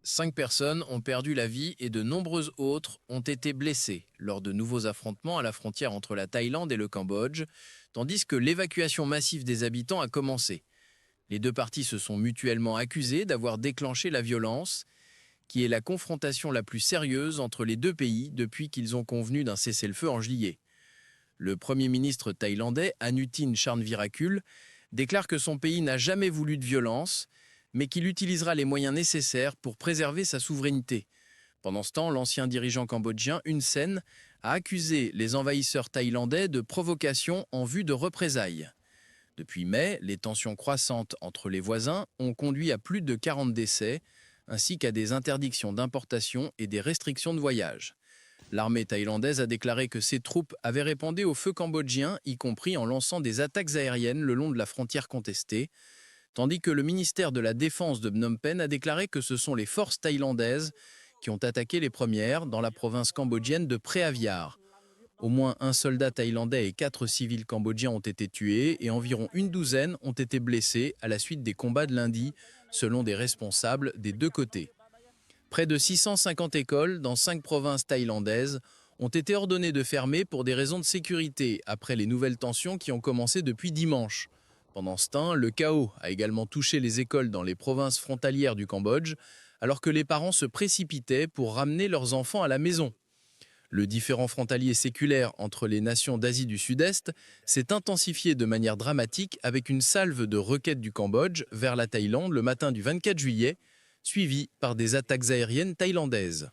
5 personnes ont perdu la vie et de nombreuses autres ont été blessées lors de nouveaux affrontements à la frontière entre la Thaïlande et le Cambodge, tandis que l'évacuation massive des habitants a commencé. Les deux parties se sont mutuellement accusées d'avoir déclenché la violence, qui est la confrontation la plus sérieuse entre les deux pays depuis qu'ils ont convenu d'un cessez-le-feu en juillet. Le Premier ministre thaïlandais, Anutin Charnvirakul, déclare que son pays n'a jamais voulu de violence, mais qu'il utilisera les moyens nécessaires pour préserver sa souveraineté. Pendant ce temps, l'ancien dirigeant cambodgien Hun Sen a accusé les envahisseurs thaïlandais de provocation en vue de représailles. Depuis mai, les tensions croissantes entre les voisins ont conduit à plus de 40 décès, ainsi qu'à des interdictions d'importation et des restrictions de voyage. L'armée thaïlandaise a déclaré que ses troupes avaient répondu au feu cambodgien, y compris en lançant des attaques aériennes le long de la frontière contestée, tandis que le ministère de la Défense de Phnom Penh a déclaré que ce sont les forces thaïlandaises qui ont attaqué les premières dans la province cambodgienne de Preaviar. Au moins un soldat thaïlandais et 4 civils cambodgiens ont été tués et environ une douzaine ont été blessés à la suite des combats de lundi, selon des responsables des deux côtés. Près de 650 écoles dans 5 provinces thaïlandaises ont été ordonnées de fermer pour des raisons de sécurité après les nouvelles tensions qui ont commencé depuis dimanche. Pendant ce temps, le chaos a également touché les écoles dans les provinces frontalières du Cambodge, alors que les parents se précipitaient pour ramener leurs enfants à la maison. Le différend frontalier séculaire entre les nations d'Asie du Sud-Est s'est intensifié de manière dramatique avec une salve de requêtes du Cambodge vers la Thaïlande le matin du 24 juillet, suivie par des attaques aériennes thaïlandaises.